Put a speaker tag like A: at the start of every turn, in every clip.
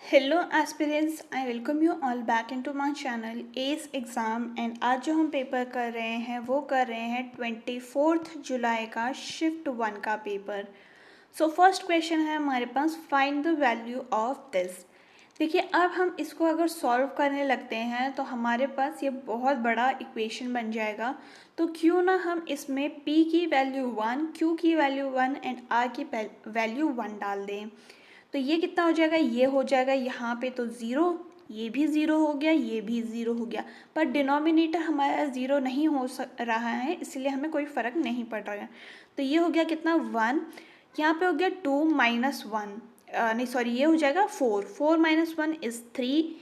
A: Hello aspirants, I welcome you all back into my channel S exam. And आज जो हम paper कर रहे हैं वो कर रहे हैं 24 जुलाई का शिफ्ट 1 का पेपर। सो फर्स्ट क्वेश्चन है हमारे पास, find the value of this. देखिए, अब हम इसको अगर सॉल्व करने लगते हैं तो हमारे पास ये बहुत बड़ा इक्वेशन बन जाएगा। तो क्यों ना हम इसमें p की वैल्यू 1, q की वैल्यू 1 एंड r की वैल्यू 1 डाल दें। तो ये कितना हो जाएगा, ये हो जाएगा यहाँ पे तो ज़ीरो, ये भी ज़ीरो हो गया, ये भी ज़ीरो हो गया। पर डिनोमिनेटर हमारा ज़ीरो नहीं हो रहा है, इसलिए हमें कोई फ़र्क नहीं पड़ रहा है। तो ये हो गया कितना, 1। यहाँ पे हो गया 2 माइनस 1, नहीं सॉरी, ये हो जाएगा 4। 4 माइनस 1 इज़ 3।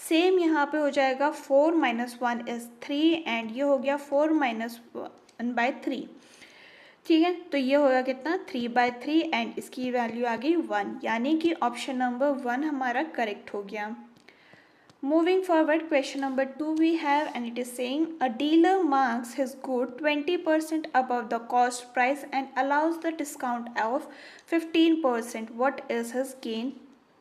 A: सेम यहाँ पे हो जाएगा 4 माइनस 1 इज़ 3 एंड ये हो गया 4 माइनस 1/3। ठीक है, तो ये होगा कितना, 3/3 एंड इसकी वैल्यू आ गई 1, यानी कि ऑप्शन नंबर 1 हमारा करेक्ट हो गया। Moving forward, question number 2 we have, and it is saying a dealer marks his good 20% above the cost price and allows the discount of 15%. What is his gain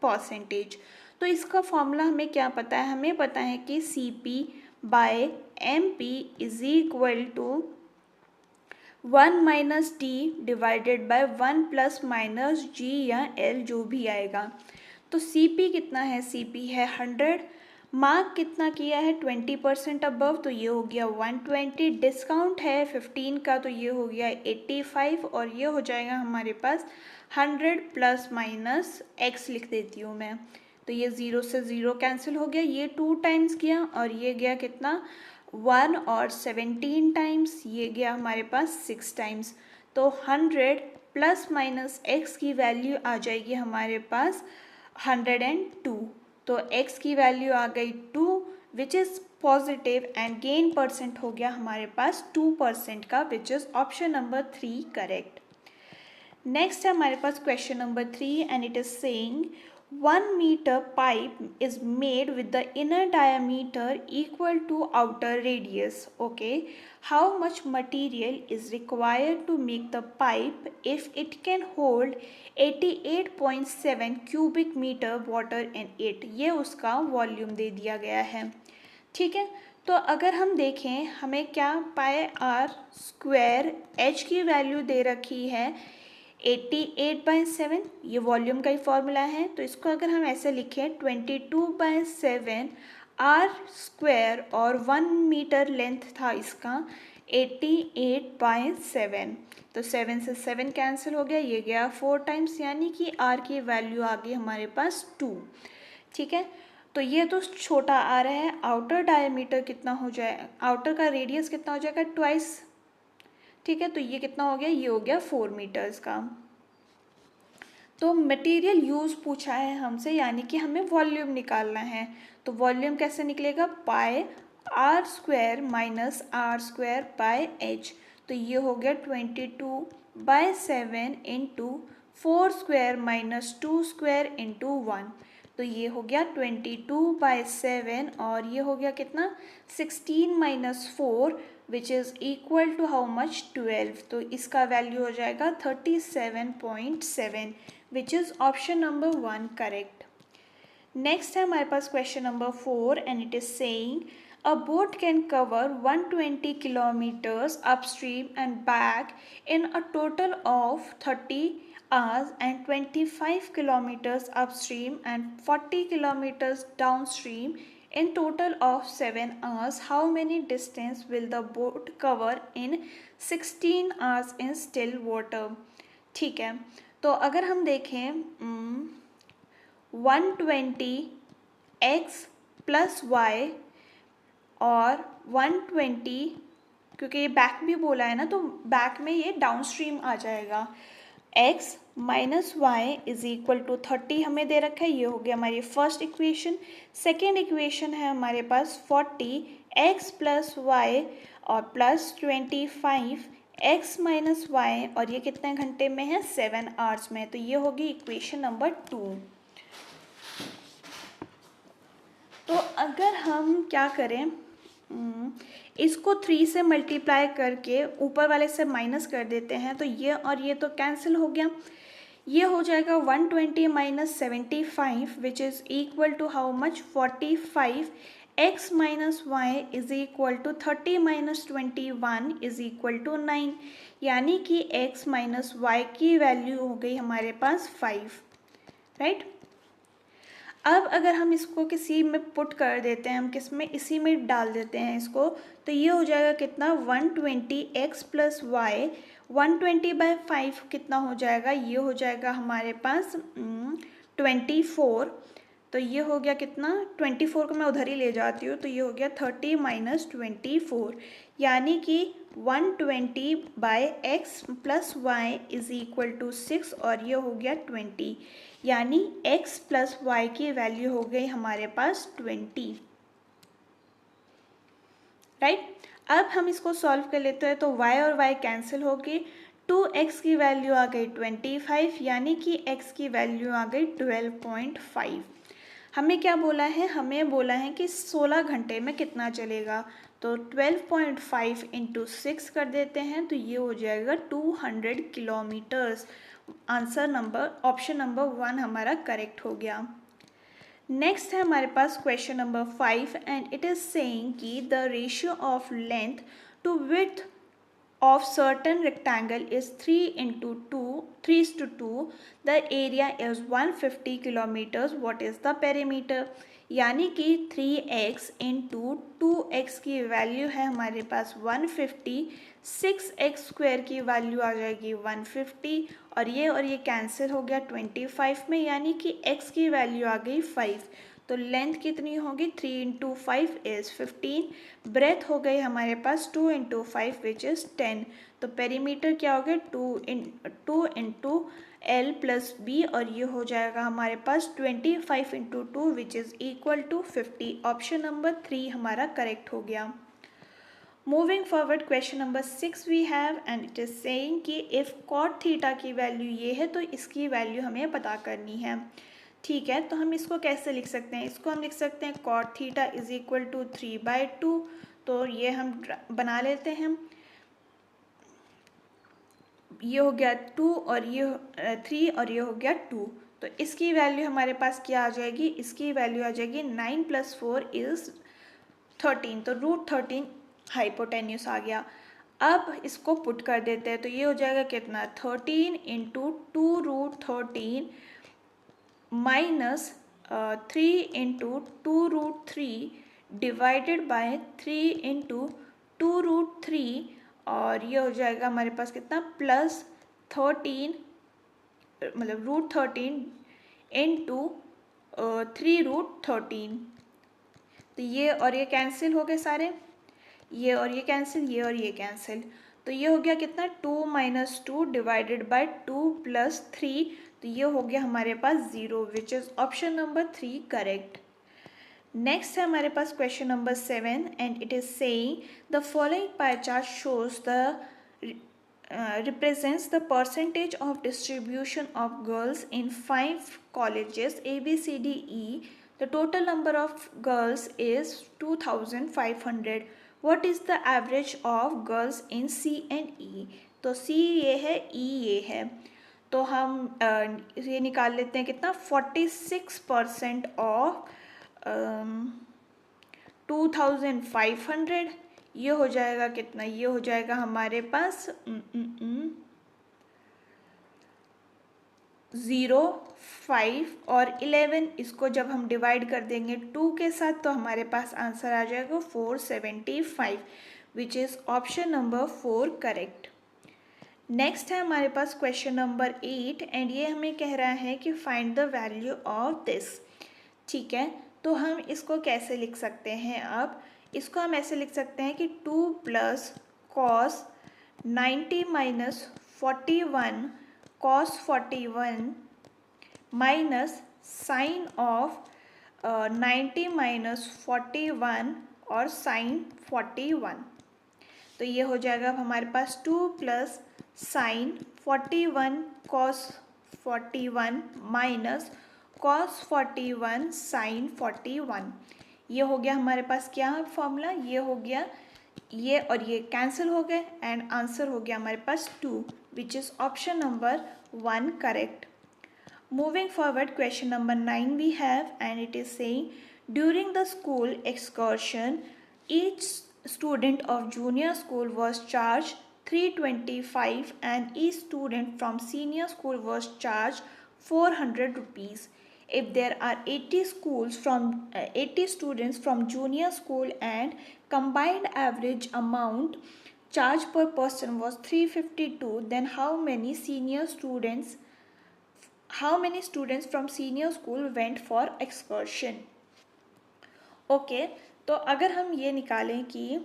A: percentage? तो इसका formula हमें क्या पता है, हमें पता है कि CP/MP is equal to 1 minus t divided by 1 plus minus g या एल, जो भी आएगा। तो CP कितना है, CP है 100। मार्क कितना किया है, 20% अबव, तो ये हो गया 120। डिस्काउंट है 15 का, तो ये हो गया 85 और ये हो जाएगा हमारे पास 100 प्लस माइनस एक्स लिख देती हूँ मैं। तो ये 0 से 0 कैंसिल हो गया, ये 2 टाइम्स गया और ये गया कितना, 1 और 17 टाइम्स, ये गया हमारे पास 6 टाइम्स। तो 100 प्लस माइनस एक्स की वैल्यू आ जाएगी हमारे पास 102। तो x की वैल्यू आ गई 2 which is positive and gain percent हो गया हमारे पास 2% का, which is option number 3 correct. Next है हमारे पास question number 3 and it is saying 1 meter pipe is made with the inner diameter equal to outer radius. Okay, how much material is required to make the pipe if it can hold 88.7 cubic meter water in it? ये उसका volume दे दिया गया है। ठीक है, तो अगर हम देखें हमें क्या पाई आर स्क्वायर एच की वैल्यू दे रखी है 88/7, ये वॉल्यूम का ही फॉर्मूला है। तो इसको अगर हम ऐसे लिखें 22/7 आर स्क्वायर और 1 मीटर लेंथ था इसका 88/7। तो 7 से 7 कैंसिल हो गया, ये गया 4 टाइम्स, यानी कि आर की वैल्यू आ गई हमारे पास 2। ठीक है, तो ये तो छोटा आ रहा है। आउटर डायमीटर कितना हो जाए, आउटर का रेडियस कितना हो जाएगा, ट्वाइस। ठीक है, तो ये कितना हो गया, ये हो गया 4 मीटर्स का। तो मटेरियल यूज़ पूछा है हमसे, यानी कि हमें वॉल्यूम निकालना है। तो वॉल्यूम कैसे निकलेगा, pi r square minus r square by h. तो ये हो गया 22/7 into 4 square minus 2 square into 1। तो ये हो गया 22/7 और ये हो गया कितना, 16 minus 4 which is equal to how much, 12। तो इसका वैल्यू हो जाएगा 37.7 which is option number 1 correct. Next है हमारे पास question number 4 and it is saying a boat can cover 120 kilometers upstream and back in a total of 30 hours and 25 kilometers upstream and 40 kilometers downstream in total of 7 hours. How many distance will the boat cover in 16 hours in still water? ठीक है, तो अगर हम देखें 120 x plus Y और 120, क्योंकि ये back भी बोला है ना, तो बैक में ये डाउन स्ट्रीम आ जाएगा। x minus y is equal to 30 हमें दे रखा है, ये हो गया हमारी फर्स्ट इक्वेशन। सेकेंड इक्वेशन है हमारे पास 40x प्लस वाई और प्लस 25x माइनस वाई, और ये कितने घंटे में है, 7 आवर्स में। तो ये होगी इक्वेशन नंबर 2। तो अगर हम क्या करें, इसको 3 से मल्टीप्लाई करके ऊपर वाले से माइनस कर देते हैं, तो ये और ये तो कैंसिल हो गया। ये हो जाएगा 120 minus 75 which is equal to how much 45. x minus y is equal to 30 minus 21 is equal to 9, यानी कि x माइनस वाई की वैल्यू हो गई हमारे पास 5, राइट. अब अगर हम इसको किसी में पुट कर देते हैं, हम किस में, इसी में डाल देते हैं इसको, तो ये हो जाएगा कितना 120 x प्लस वाई. 120/5 कितना हो जाएगा, ये हो जाएगा हमारे पास 24. तो ये हो गया कितना 24 को मैं उधर ही ले जाती हूँ, तो ये हो गया 30 माइनस 24, यानी कि 120/x plus y is equal to 6 और ये हो गया 20, यानी x प्लस वाई की वैल्यू हो गई हमारे पास 20, राइट. अब हम इसको सॉल्व कर लेते हैं, तो y और y कैंसिल हो गई, 2x की वैल्यू आ गई 25, यानी कि x की वैल्यू आ गई 12.5. हमें क्या बोला है, हमें बोला है कि 16 घंटे में कितना चलेगा, तो 12.5 इंटू 6 कर देते हैं, तो ये हो जाएगा 200 kilometres. Answer number option number 1 हमारा करेक्ट हो गया. नेक्स्ट है हमारे पास question number 5 and it is saying कि the ratio of length to width of certain rectangle is 3:2, the area is 150 kilometers. What is the perimeter? यानी कि 3x into 2x की वैल्यू है हमारे पास 150, 6x स्क्वायर की वैल्यू आ जाएगी 150 और ये कैंसिल हो गया 25 में, यानी कि x की वैल्यू आ गई 5. तो लेंथ कितनी होगी 3 इंटू 5 इज़ 15. ब्रेथ हो गई हमारे पास 2 इंटू 5 विच इज़ 10. तो पेरीमीटर क्या हो गया 2 इंटू एल प्लस बी और ये हो जाएगा हमारे पास 25 into 2 which is equal to 50. Option number 3 हमारा करेक्ट हो गया. Moving forward question number 6 we have and it is saying कि इफ़ कॉट थीटा की वैल्यू ये है तो इसकी वैल्यू हमें पता करनी है. ठीक है, तो हम इसको कैसे लिख सकते हैं, इसको हम लिख सकते हैं cot theta is equal to 3/2. तो ये हम बना लेते हैं, ये हो गया 2 और ये 3 और ये हो गया 2. तो इसकी वैल्यू हमारे पास क्या आ जाएगी, इसकी वैल्यू आ जाएगी 9 + 4 इज़ 13. तो √13 हाइपोटेन्यूस आ गया. अब इसको पुट कर देते हैं, तो ये हो जाएगा कितना 13 into 2√13 minus 3 into 2√3 divided by 3 into 2√3 और ये हो जाएगा हमारे पास कितना प्लस 13 मतलब √13 इंटू 3√13. तो ये और ये कैंसिल हो गए सारे, ये और ये कैंसिल, ये और ये कैंसिल. तो ये हो गया कितना 2 - 2 डिवाइडेड बाय 2 + 3. तो ये हो गया हमारे पास 0 which is option number 3 correct. Next है हमारे पास question number 7 and it is saying the following pie chart shows the represents the percentage of distribution of girls in 5 colleges A, B, C, D, E. The total number of girls is 2500. What is the average of girls in C and E? तो C ये है, E ये है, तो हम ये निकाल लेते हैं कितना 46% ऑफ 2500. ये हो जाएगा कितना, ये हो जाएगा हमारे पास 0, 5 और 11. इसको जब हम डिवाइड कर देंगे 2 के साथ तो हमारे पास आंसर आ जाएगा 475 विच is option number 4 correct. Next है हमारे पास क्वेश्चन नंबर 8 एंड ये हमें कह रहा है कि find the value of this. ठीक है, तो हम इसको कैसे लिख सकते हैं, अब इसको हम ऐसे लिख सकते हैं कि 2 + cos 90 - 41 cos 41 minus sign of 90 - 41 और साइन 41. तो ये हो जाएगा अब हमारे पास 2 + sine 41 cos 41 minus cos 41 sine 41. ये हो गया हमारे पास क्या फॉर्मूला, ये हो गया, ये और ये कैंसिल हो गए एंड आंसर हो गया हमारे पास 2 which is option number 1 correct. Moving forward, question number 9 we have, and it is saying during the school excursion, each student of junior school was charged 325 and each student from senior school was charged 400 rupees. If there are 80 students from junior school and combined average amount charged per person was 352, then how many students from senior school went for excursion? Okay तो अगर हम ये निकालें कि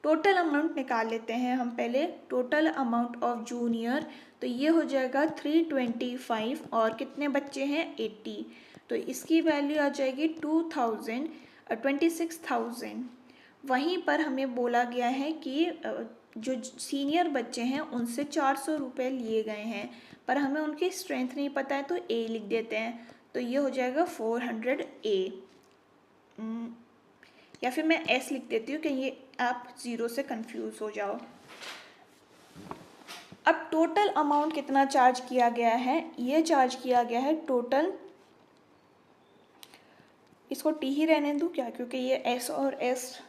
A: total amount निकाल लेते हैं हम पहले, टोटल अमाउंट ऑफ जूनियर, तो ये हो जाएगा 325 और कितने बच्चे हैं 80, तो इसकी वैल्यू आ जाएगी 26,000। वहीं पर हमें बोला गया है कि जो सीनियर बच्चे हैं उनसे 400 रुपये लिए गए हैं, पर हमें उनकी स्ट्रेंथ नहीं पता है तो ए लिख देते हैं, तो ये हो जाएगा 400 ए, या फिर मैं एस लिख देती हूँ कि ये आप ज़ीरो से कंफ्यूज हो जाओ। अब टोटल अमाउंट कितना चार्ज किया गया है, ये चार्ज किया गया है टोटल, इसको टी ही रहने दूँ क्या, क्योंकि ये एस और एस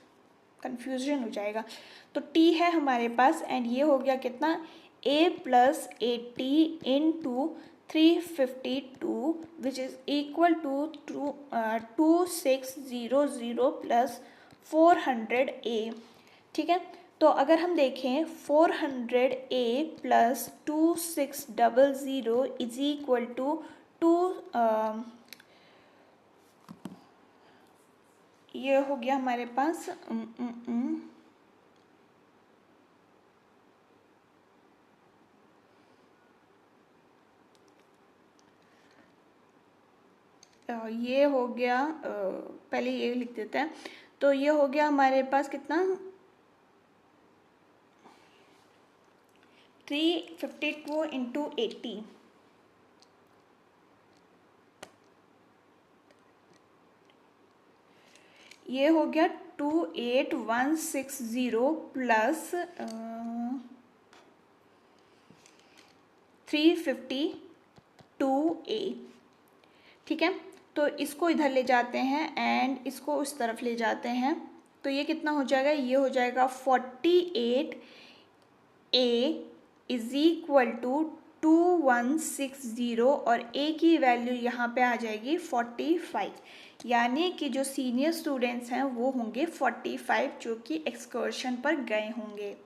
A: कंफ्यूजन हो जाएगा, तो टी है हमारे पास, एंड ये हो गया कितना a plus 80 into 352 which is equal to 2600 plus 400a। ठीक है, तो अगर हम देखें 400a plus 2600 is equal to ये हो गया हमारे पास ये हो गया, पहले ये लिख देते हैं, तो ये हो गया हमारे पास कितना 352 इंटू 80, ये हो गया 28160 प्लस 352a। ठीक है, तो इसको इधर ले जाते हैं एंड इसको उस तरफ ले जाते हैं, तो ये कितना हो जाएगा, ये हो जाएगा 48a इज इक्वल टू 2160 और a की वैल्यू यहाँ पे आ जाएगी 45, यानी कि जो सीनियर स्टूडेंट्स हैं वो होंगे 45 जो कि एक्सकर्शन पर गए होंगे।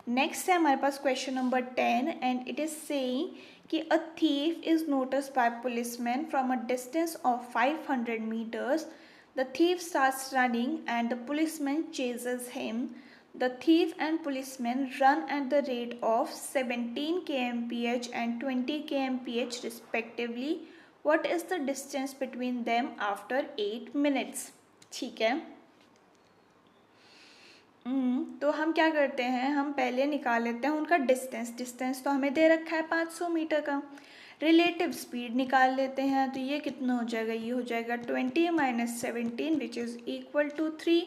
A: नेक्स्ट है हमारे पास question number 10 and it is saying कि a thief is noticed by policeman from a distance of 500 meters. The thief starts running and the policeman chases him. The thief and policeman run at the rate of 17 kmph and 20 kmph respectively. What is the distance between them after 8 minutes? ठीक है, तो हम क्या करते हैं, हम पहले निकाल लेते हैं उनका डिस्टेंस तो हमें दे रखा है 500 मीटर का। रिलेटिव स्पीड निकाल लेते हैं, तो ये कितना हो जाएगा, ये हो जाएगा 20 minus 17 which is equal to 3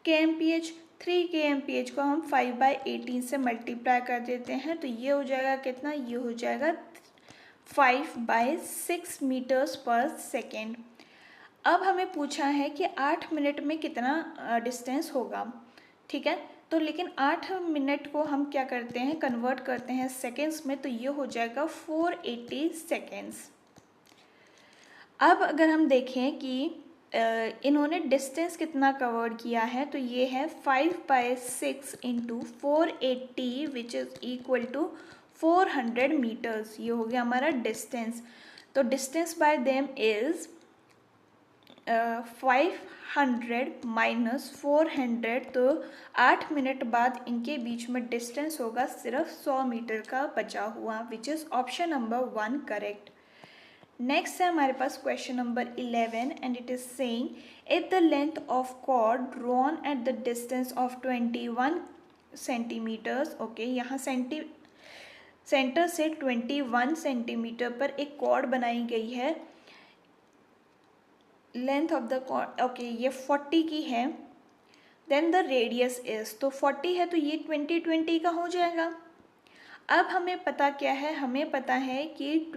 A: kmph। 3 kmph को हम 5/18 से मल्टीप्लाई कर देते हैं, तो ये हो जाएगा कितना, ये हो जाएगा 5/6 मीटर्स पर सेकेंड। अब हमें पूछा है कि 8 मिनट में कितना डिस्टेंस होगा। ठीक है, तो लेकिन 8 मिनट को हम क्या करते हैं, कन्वर्ट करते हैं सेकेंड्स में, तो ये हो जाएगा 480 सेकेंड्स। अब अगर हम देखें कि इन्होंने डिस्टेंस कितना कवर किया है, तो ये है 5/6 into 480 which is equal to 400 metres. ये हो गया हमारा डिस्टेंस, तो डिस्टेंस बाय देम इज़ 500 माइनस 400, तो 8 मिनट बाद इनके बीच में डिस्टेंस होगा सिर्फ 100 मीटर का बचा हुआ, which is option number 1 correct. Next है हमारे पास question number 11 and it is saying if the length of chord drawn at the distance of 21 centimetres. Okay, यहाँ सेंटर से 21 सेंटीमीटर पर एक कॉर्ड बनाई गई है, length of the chord okay ये 40 की है, देन द रेडियस इज, तो 40 है तो ये 20 का हो जाएगा। अब हमें पता क्या है, हमें पता है कि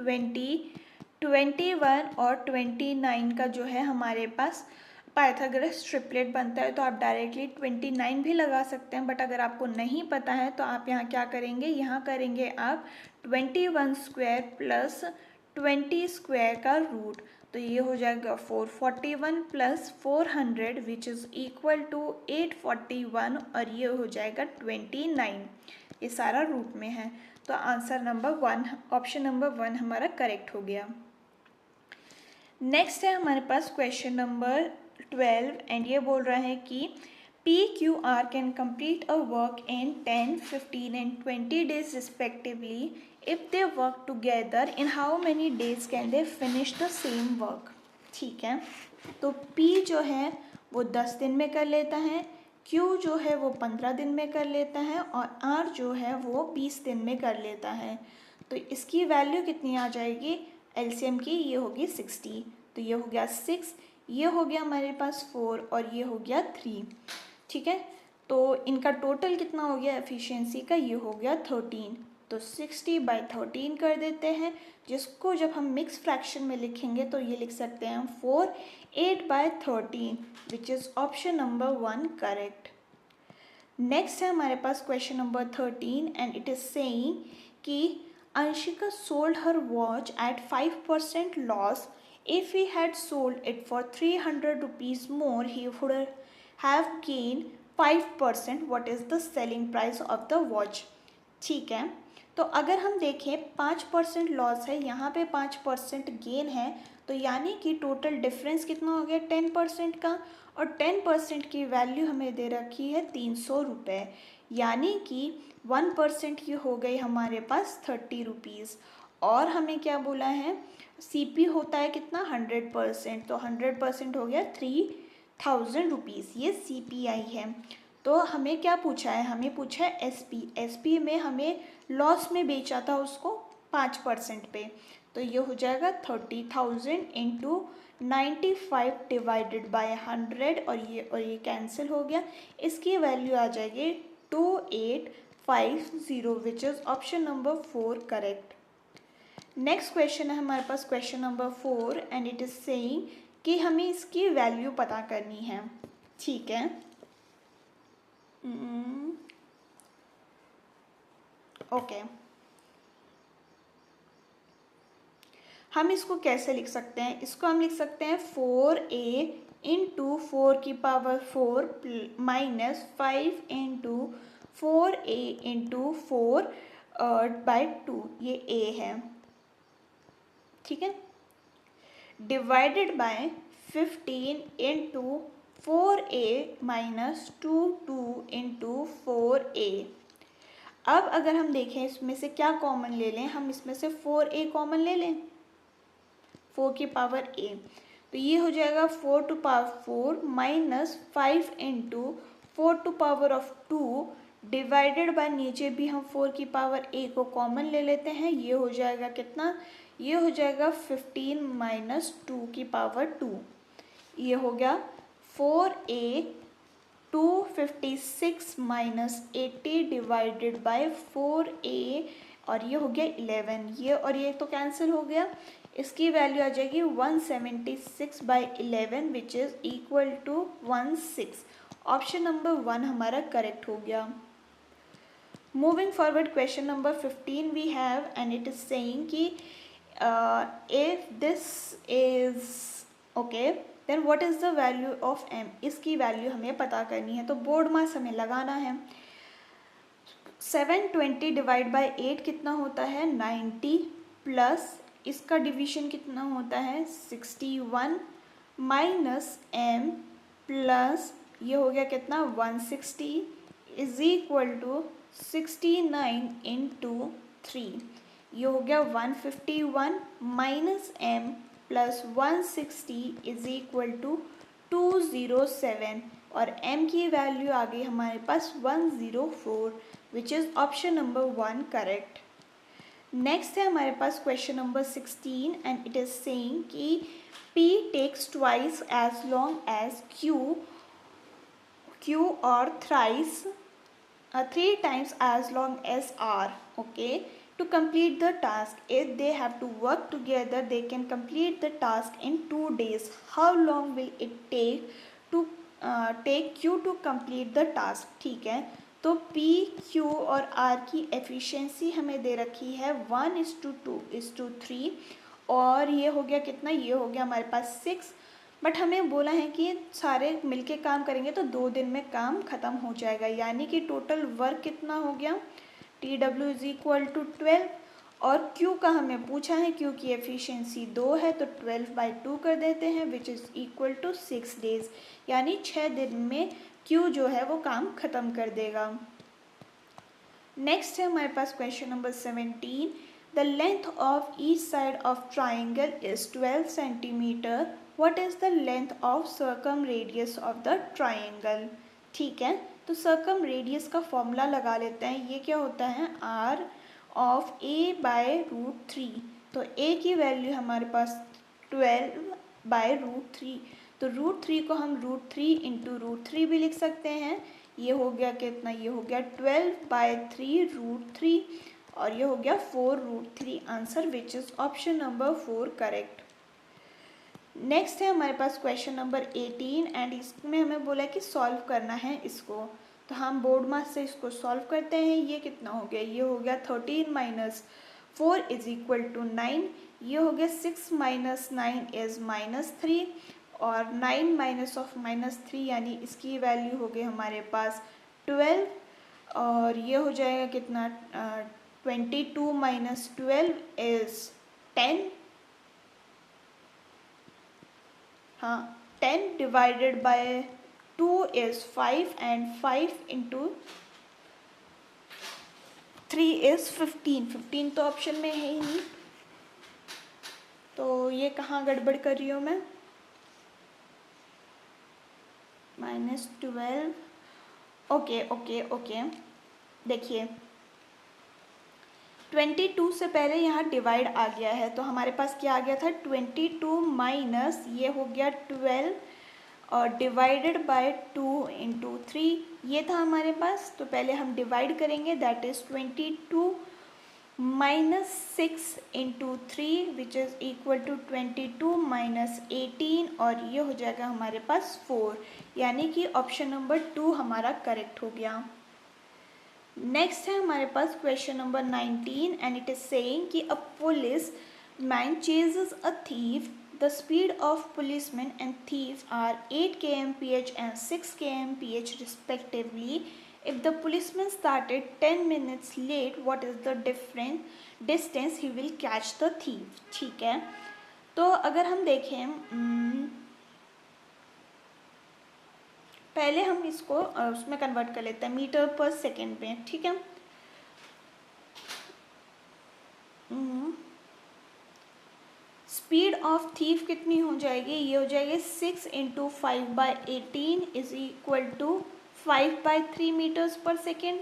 A: 21 और 29 का जो है हमारे पास पाइथागोरस ट्रिपलेट बनता है, तो आप डायरेक्टली 29 भी लगा सकते हैं। बट अगर आपको नहीं पता है तो आप यहाँ क्या करेंगे, यहाँ करेंगे आप 21 स्क्वायर प्लस 20 स्क्वायर का रूट, तो ये हो जाएगा 441 plus 400 which is equal to 841 और ये हो जाएगा 29। ये सारा रूट में है, तो आंसर नंबर 1, ऑप्शन नंबर 1 हमारा करेक्ट हो गया। नेक्स्ट है हमारे पास क्वेश्चन नंबर 12 एंड ये बोल रहा है कि PQR can complete a work in 10, 15 and 20 days respectively if they work together in how many days can they finish the same work. ठीक है, तो P जो है वो 10 दिन में कर लेता है, Q जो है वो 15 दिन में कर लेता है और R जो है वो 20 दिन में कर लेता है। तो इसकी वैल्यू कितनी आ जाएगी एलसीएम की, ये होगी 60, तो ये हो गया 6, ये हो गया हमारे पास 4 और ये हो गया 3। ठीक है, तो इनका टोटल कितना हो गया एफिशिएंसी का, ये हो गया 13, तो 60/13 कर देते हैं, जिसको जब हम मिक्स फ्रैक्शन में लिखेंगे तो ये लिख सकते हैं हम 4/8 which is option number 1 correct. Next है हमारे पास question number 13 and it is saying कि Anshika sold her watch at 5% loss. If he had sold it for 300 rupees more, he would have gained 5%. What is the selling price of the watch? ठीक है, तो अगर हम देखें 5% loss है, यहाँ पे 5% गेन है, तो यानी कि टोटल डिफरेंस कितना हो गया 10% का, और 10% की वैल्यू हमें दे रखी है 300 रुपये, यानी कि 1% की हो गई हमारे पास 30 रुपीज़। और हमें क्या बोला है, CP होता है कितना 100%, तो 100% हो गया 3000 रुपीज़, ये CPI है। तो हमें क्या पूछा है, हमें पूछा है SP में हमें लॉस में बेचा था उसको 5% पे, तो ये हो जाएगा 30,000 इंटू 95 डिवाइडेड बाय 100 और ये कैंसिल हो गया, इसकी वैल्यू आ जाएगी 2850 which is option number 4 correct. Next question है हमारे पास question number 4 and it is saying कि हमें इसकी वैल्यू पता करनी है। ठीक है, ओके, हम इसको कैसे लिख सकते हैं, इसको हम लिख सकते हैं 4a इंटू 4 की power 4 minus 5 into 4a into 4/2, ये a है। ठीक है, divided by 15 into 4a minus 2 into 4a। अब अगर हम देखें इसमें से क्या कॉमन ले लें, हम इसमें से 4a कॉमन ले लें, 4 की पावर a, तो ये हो जाएगा 4 to power 4 minus 5 into 4 to power of 2 divided by, नीचे भी हम 4 की पावर a को कॉमन ले लेते हैं, ये हो जाएगा कितना, ये हो जाएगा 15 माइनस 2 की पावर 2, ये हो गया 4a 256 minus 80 divided by 4a और ये हो गया 11, ये और ये तो कैंसिल हो गया, इसकी वैल्यू आ जाएगी 176/11 which is equal to 16। Option number 1 हमारा करेक्ट हो गया। Moving forward question number 15 we have and it is saying कि if this is okay then what is the value of m, इसकी वैल्यू हमें पता करनी है, तो बोर्ड मास हमें लगाना है। 720 डिवाइड बाय 8 कितना होता है 90 प्लस इसका डिवीजन कितना होता है 61 माइनस m प्लस ये हो गया कितना 160 इज इक्वल टू 69 इंटू 3, ये हो गया 151 minus m plus 160 is equal to 207 और m की वैल्यू आ गई हमारे पास 104 which is option number 1 correct. Next है हमारे पास question number 16 and it is saying कि P takes twice as long as Q और thrice 3 times as long as r. Okay, to complete the task, if they have to work together, they can complete the task in 2 days. How long will it take q to complete the task? ठीक है, तो p, q और r की efficiency हमें दे रखी है 1:2:3, और ये हो गया कितना, ये हो गया हमारे पास 6, बट हमें बोला है कि सारे मिलके काम करेंगे तो 2 दिन में काम ख़त्म हो जाएगा, यानी कि टोटल वर्क कितना हो गया, TW इज इक्वल टू 12, और Q का हमें पूछा है, Q की एफिशिएंसी 2 है, तो 12/2 कर देते हैं, which is equal to 6 days, यानी 6 दिन में Q जो है वो काम ख़त्म कर देगा। नेक्स्ट है हमारे पास question number 17, the length of each side of triangle is 12 centimetre, what is the length of circumradius of the triangle. ठीक है, तो सर्कम रेडियस का फॉर्मूला लगा लेते हैं, ये क्या होता है, r ऑफ a/√3, तो a की वैल्यू हमारे पास 12/√3, तो √3 को हम √3 इंटू √3 भी लिख सकते हैं, ये हो गया कितना, ये हो गया 12/3√3, और ये हो गया 4√3, answer which is option number 4 correct. Next है हमारे पास क्वेश्चन नंबर 18, एंड इसमें हमें बोला है कि सॉल्व करना है इसको, तो हम बोर्ड मास से इसको सॉल्व करते हैं। ये कितना हो गया, ये हो गया 13 - 4 इज इक्वल टू 9, ये हो गया 6 - 9 इज -3, और 9 -3 यानी इसकी वैल्यू हो गई हमारे पास 12, और ये हो जाएगा कितना, 22 - 12 इज 10, हाँ 10 divided by 2 is 5, and 5 into 3 is 15, 15 तो ऑप्शन में है ही नहीं, तो ये कहाँ गड़बड़ कर रही हूँ मैं, -12, ओके, देखिए 22 से पहले यहाँ डिवाइड आ गया है, तो हमारे पास क्या आ गया था, 22 माइनस ये हो गया 12 और डिवाइडेड बाय 2 इंटू 3, ये था हमारे पास, तो पहले हम डिवाइड करेंगे, that is 22 minus 6 into 3 which is equal to 22 minus 18, और ये हो जाएगा हमारे पास 4, यानी कि ऑप्शन नंबर 2 हमारा करेक्ट हो गया। नेक्स्ट है हमारे पास question number 19, and it is saying कि a policeman chases a thief, the speed of policeman and thief are 8 kmph and 6 kmph respectively. If the policeman started 10 minutes late, what is the different distance he will catch the thief? ठीक है, तो अगर हम देखें पहले हम इसको उसमें कन्वर्ट कर लेते हैं मीटर पर सेकेंड में, ठीक है। स्पीड ऑफ थीफ कितनी हो जाएगी, ये हो जाएगी 6 × 5/18 इज इक्वल टू 5/3 मीटर्स पर सेकेंड।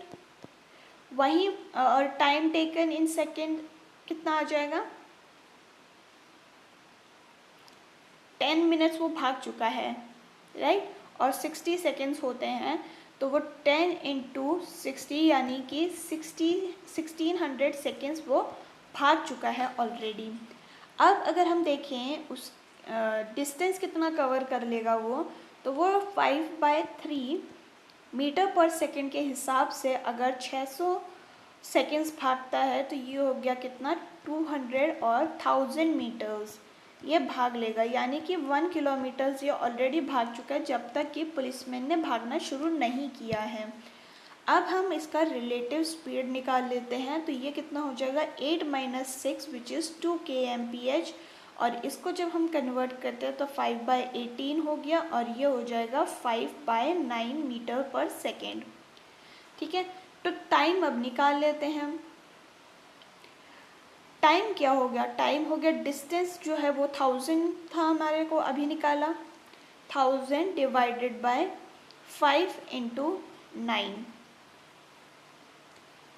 A: वहीं और टाइम टेकन इन सेकेंड कितना आ जाएगा, 10 मिनट्स वो भाग चुका है, राइट, और 60 सेकेंड्स होते हैं, तो वो 10 × 60 यानी कि 1600 सेकेंड्स वो भाग चुका है ऑलरेडी। अब अगर हम देखें उस डिस्टेंस कितना कवर कर लेगा वो, तो वो 5/3 मीटर पर सेकेंड के हिसाब से अगर 600 सेकेंड्स भागता है, तो ये हो गया कितना 200 और 1000 मीटर्स ये भाग लेगा, यानी कि 1 किलोमीटर ये ऑलरेडी भाग चुका है जब तक कि पुलिसमैन ने भागना शुरू नहीं किया है। अब हम इसका रिलेटिव स्पीड निकाल लेते हैं, तो ये कितना हो जाएगा 8 - 6 विच इज़ 2 kmph, और इसको जब हम कन्वर्ट करते हैं तो 5/18 हो गया, और ये हो जाएगा 5/9 मीटर पर सेकेंड, ठीक है। तो टाइम अब निकाल लेते हैं, टाइम क्या हो गया, टाइम हो गया डिस्टेंस जो है वो 1000 था हमारे को अभी निकाला, 1000 डिवाइडेड बाय 5 ×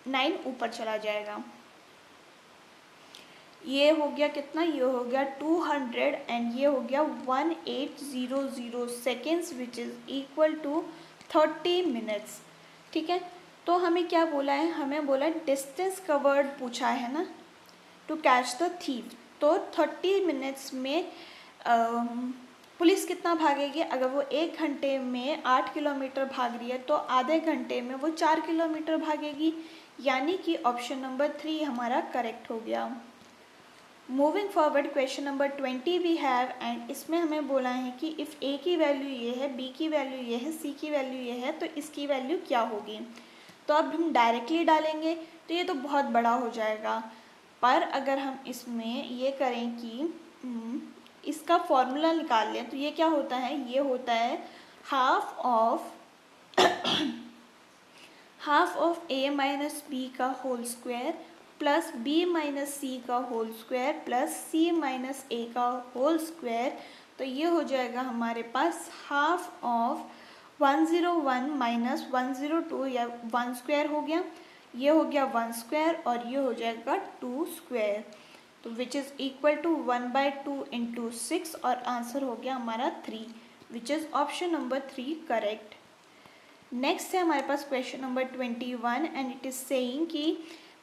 A: 9 ऊपर चला जाएगा, ये हो गया कितना, ये हो गया 200, एंड ये हो गया 1800 seconds which is equal to 30 minutes, ठीक है। तो हमें क्या बोला है, हमें बोला डिस्टेंस कवर्ड पूछा है ना, टू कैच द थीफ। तो 30 मिनट्स में पुलिस कितना भागेगी? अगर वो 1 घंटे में 8 किलोमीटर भाग रही है तो आधे घंटे में वो 4 किलोमीटर भागेगी, यानी कि ऑप्शन नंबर 3 हमारा करेक्ट हो गया। मूविंग फॉरवर्ड, क्वेश्चन नंबर 20 भी हैव, एंड इसमें हमें बोला है कि इफ़ ए की वैल्यू ये है, बी की वैल्यू ये है, सी की वैल्यू ये है, तो इसकी वैल्यू क्या होगी। तो अब हम डायरेक्टली डालेंगे तो ये तो बहुत बड़ा हो जाएगा, पर अगर हम इसमें ये करें कि इसका फॉर्मूला निकाल लें तो ये क्या होता है, ये होता है half of a minus b का whole square plus b minus c का whole square plus c minus a का होल स्क्वायर। तो ये हो जाएगा हमारे पास हाफ ऑफ 101 माइनस 102, या 1 स्क्वायर हो गया, ये हो गया 1 स्क्वायर और ये हो जाएगा 2 स्क्वायर, तो which is equal to 1/2 into 6, और आंसर हो गया हमारा 3, which is option number 3 correct. Next है हमारे पास question number 21, and it is saying कि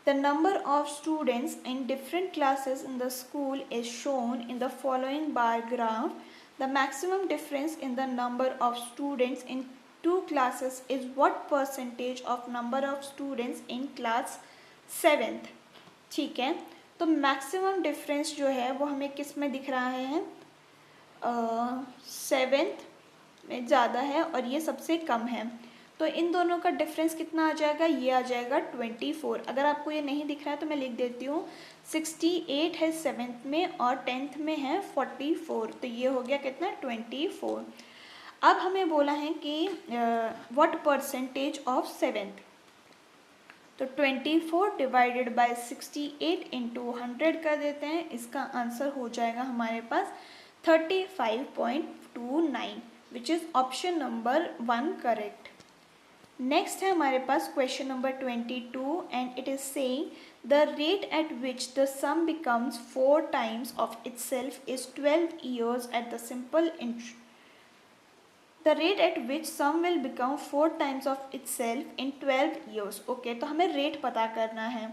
A: the number of students in different classes in the school is shown in the following bar graph. The maximum difference in the number of students in 2 classes is what percentage of number of students in class 7th। ठीक है, तो maximum difference जो है वो हमें किस में दिख रहा है, 7th में ज़्यादा है और ये सबसे कम है, तो इन दोनों का डिफरेंस कितना आ जाएगा, ये आ जाएगा 24। अगर आपको ये नहीं दिख रहा है तो मैं लिख देती हूँ, 68 है 7th में और 10th में है 44, तो ये हो गया कितना 24। अब हमें बोला है कि व्हाट परसेंटेज ऑफ 7th, तो 24 डिवाइडेड बाय 68 इंटू 100 कर देते हैं, इसका आंसर हो जाएगा हमारे पास 35.29, which is option number 1 correct. Next है हमारे पास question number 22, and it is saying the rate at which the sum becomes 4 times of itself is 12 years at the simple interest. The rate at which sum will become 4 times of itself in 12 years। Okay, तो हमें rate पता करना है,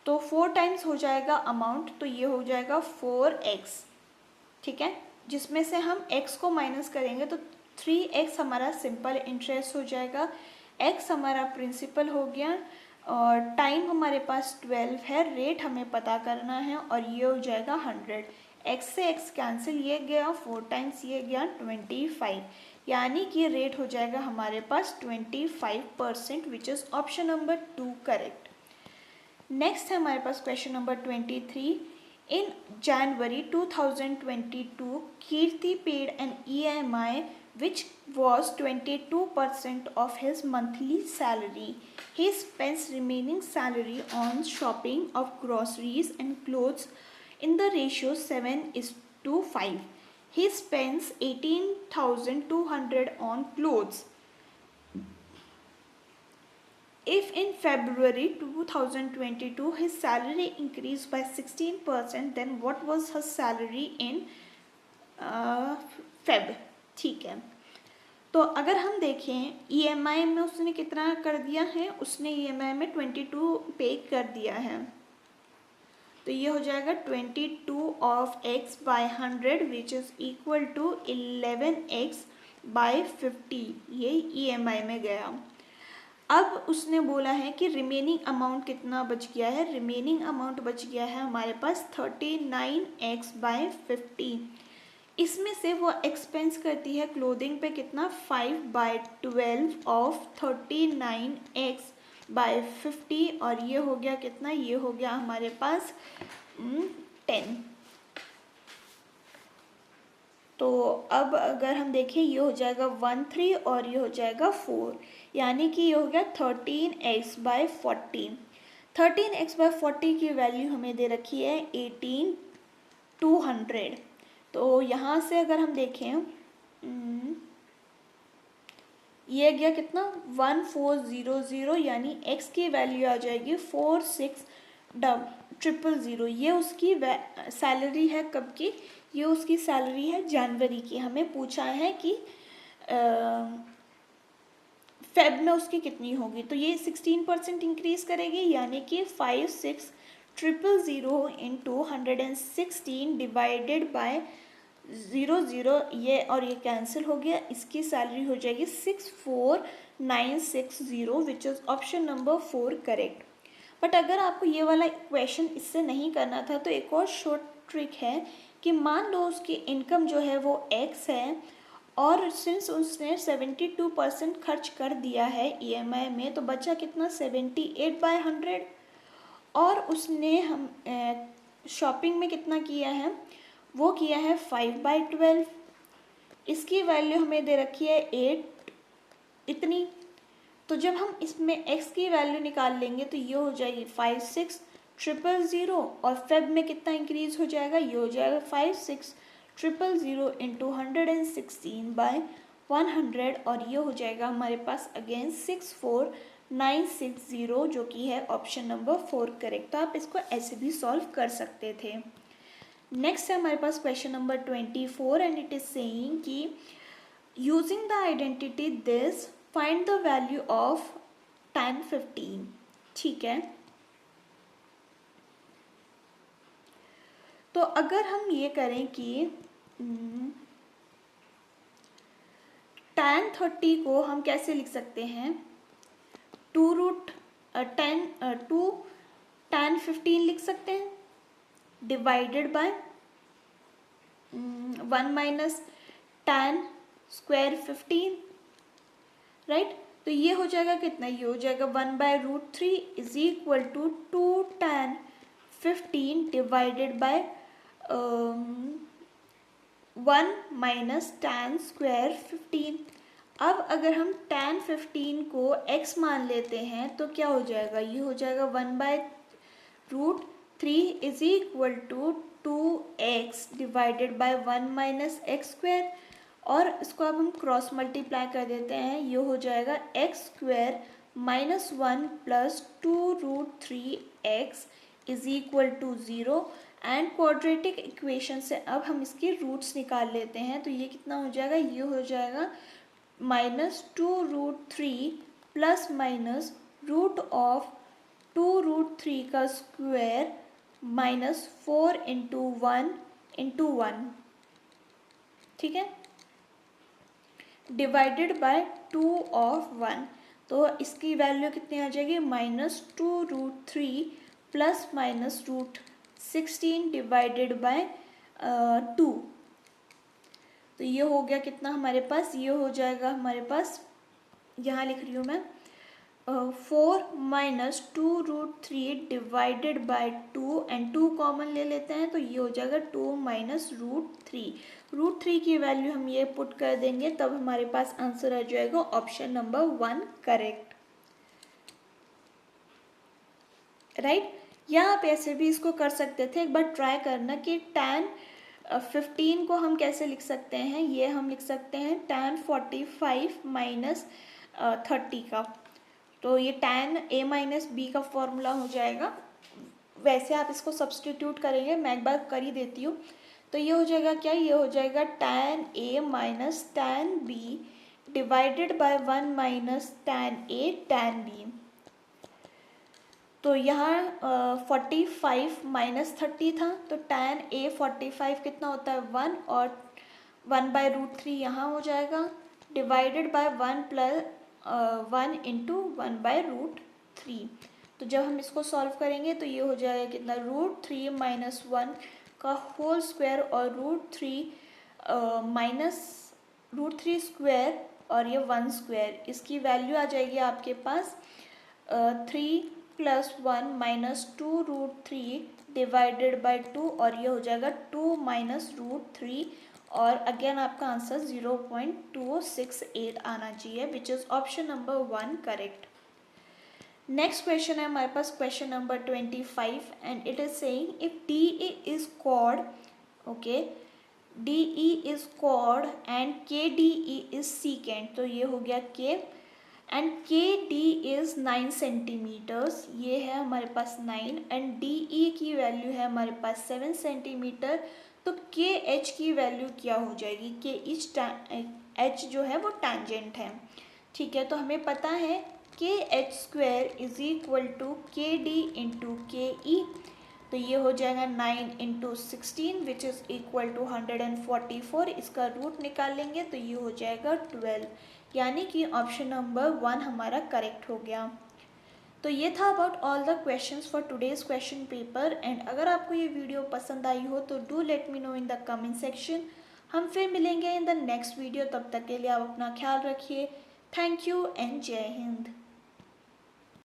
A: तो 4 times हो जाएगा amount, तो ये हो जाएगा 4x, ठीक है, जिसमें से हम x को माइनस करेंगे तो 3x हमारा सिंपल इंटरेस्ट हो जाएगा, x हमारा प्रिंसिपल हो गया और टाइम हमारे पास 12 है, रेट हमें पता करना है और ये हो जाएगा 100। x से x कैंसिल, ये गया 4 टाइम्स, ये गया 25, यानी कि रेट हो जाएगा हमारे पास 25%, which is option number 2 correct. Next है हमारे पास question number 23, in January 2022 Kirti paid an EMI which was 22% of his monthly salary. He spends remaining salary on shopping of groceries and clothes in the ratio 7:5. He spends 18,200 on clothes. If in February 2022 his salary increased by 16%, then what was his salary in Feb। ठीक है, तो अगर हम देखें EMI में उसने कितना कर दिया है, उसने EMI में 22 पे कर दिया है, तो ये हो जाएगा 22 of x by 100 which is equal to 11x by 50, ये EMI में गया। अब उसने बोला है कि रिमेनिंग अमाउंट कितना बच गया है, रिमेनिंग अमाउंट बच गया है हमारे पास 39x बाय 50, इसमें से वो एक्सपेंस करती है क्लोथिंग पे कितना 5/12 ऑफ 39x बाय 50, और ये हो गया कितना, ये हो गया हमारे पास 10। तो अब अगर हम देखें ये हो जाएगा 13 और ये हो जाएगा 4, यानी कि ये हो गया 13x बाय 40। 13x बाय 40 की वैल्यू हमें दे रखी है 18,200, तो यहाँ से अगर हम देखें ये गया कितना 1400, यानी x की वैल्यू आ जाएगी 46,000। ये उसकी सैलरी है कब की, ये उसकी सैलरी है जनवरी की। हमें पूछा है कि फेब में उसकी कितनी होगी, तो ये 16% इंक्रीज करेगी, यानी कि 56,000 इंटू 116 डिवाइडेड बाय 00, ये और ये कैंसिल हो गया, इसकी सैलरी हो जाएगी 64,960, विच is option number 4 correct. But अगर आपको ये वाला इक्वेशन इससे नहीं करना था तो एक और शॉर्ट ट्रिक है कि मान लो उसकी इनकम जो है वो x है और सिंस उसने 72% खर्च कर दिया है EMI में, तो बचा कितना 78/100, और उसने हम शॉपिंग में कितना किया है, वो किया है 5/12। इसकी वैल्यू हमें दे रखी है 8 इतनी, तो जब हम इसमें x की वैल्यू निकाल लेंगे तो ये हो जाएगी 56,000 और फेब में कितना इंक्रीज हो जाएगा, ये हो जाएगा 56,000 इंटू 116/100, और ये हो जाएगा हमारे पास अगेन 64,960, जो कि है ऑप्शन नंबर 4 करेक्ट। तो आप इसको ऐसे भी सॉल्व कर सकते थे। नेक्स्ट है हमारे पास question number 24 and it is saying कि using the identity this find the value of tan 15। ठीक है, तो अगर हम ये करें कि tan 30 को हम कैसे लिख सकते हैं, 2 tan 15 लिख सकते हैं divided by 1 minus tan square 15, right. तो ये हो जाएगा कितना, ये हो जाएगा 1/√3 is equal to 2 tan 15 divided by 1 minus tan square 15। अब अगर हम tan 15 को x मान लेते हैं तो क्या हो जाएगा, ये हो जाएगा 1/√3 is equal to 2x divided by 1 minus x square, और इसको अब हम क्रॉस मल्टीप्लाई कर देते हैं, ये हो जाएगा x square minus 1 plus 2√3x is equal to 0, and quadratic equation से अब हम इसके रूट्स निकाल लेते हैं, तो ये कितना हो जाएगा, ये हो जाएगा -2√3 प्लस माइनस रूट ऑफ 2√3 का स्क्वायर -4 इंटू 1, ठीक है, डिवाइडेड बाय 2 ऑफ 1, तो इसकी वैल्यू कितनी आ जाएगी, -2√3 प्लस माइनस √16 डिवाइडेड बाय 2, तो ये हो गया कितना हमारे पास, ये हो जाएगा हमारे पास, यहाँ लिख रही हूँ मैं 4 minus 2√3 divided by 2 and 2 common ले लेते हैं, तो ये हो जाएगा 2 माइनस √3 की वैल्यू हम ये पुट कर देंगे, तब हमारे पास आंसर आ जाएगा ऑप्शन नंबर 1 करेक्ट, राइट। या आप ऐसे भी इसको कर सकते थे, एक बार ट्राई करना कि tan 15 को हम कैसे लिख सकते हैं, ये हम लिख सकते हैं tan 45 माइनस 30 का, तो ये tan a माइनस बी का फॉर्मूला हो जाएगा। वैसे आप इसको सब्सटीट्यूट करेंगे, मैं एक बार कर ही देती हूँ, तो ये हो जाएगा क्या, ये हो जाएगा tan a minus tan b divided by 1 minus tan a tan b, तो यहाँ 45 माइनस 30 था, तो tan a 45 कितना होता है 1, और 1/√3 यहाँ हो जाएगा डिवाइडेड बाय 1 प्लस 1 इंटू 1/√3, तो जब हम इसको सॉल्व करेंगे तो ये हो जाएगा कितना, √3 माइनस 1 का होल स्क्वायर और √3 माइनस √3 स्क्वायर और ये 1 स्क्वायर, इसकी वैल्यू आ जाएगी आपके पास 3 प्लस 1 माइनस 2√3 डिवाइडेड बाय 2, और ये हो जाएगा 2 माइनस √3, और अगेन आपका आंसर 0.268 आना चाहिए, which is option number 1 correct. Next question है हमारे पास question number 25 and it is saying if DE is chord, okay, DE is chord and KDE is secant, तो ये हो गया K and KD is 9 centimetres, ये है हमारे पास 9, एंड DE की वैल्यू है हमारे पास 7 सेंटीमीटर, तो KH की वैल्यू क्या हो जाएगी, KH जो है वो टैंजेंट है, ठीक है, तो हमें पता है KH² is equal to KD into KE। तो ये हो जाएगा 9 into 16 which is equal to 144। इसका रूट निकालेंगे तो ये हो जाएगा 12, यानी कि ऑप्शन नंबर 1 हमारा करेक्ट हो गया। तो ये था about all the questions for today's question paper. And अगर आपको ये वीडियो पसंद आई हो तो do let me know in the comment section. हम फिर मिलेंगे इन द नेक्स्ट वीडियो, तब तक के लिए आप अपना ख्याल रखिए। थैंक यू एंड जय हिंद।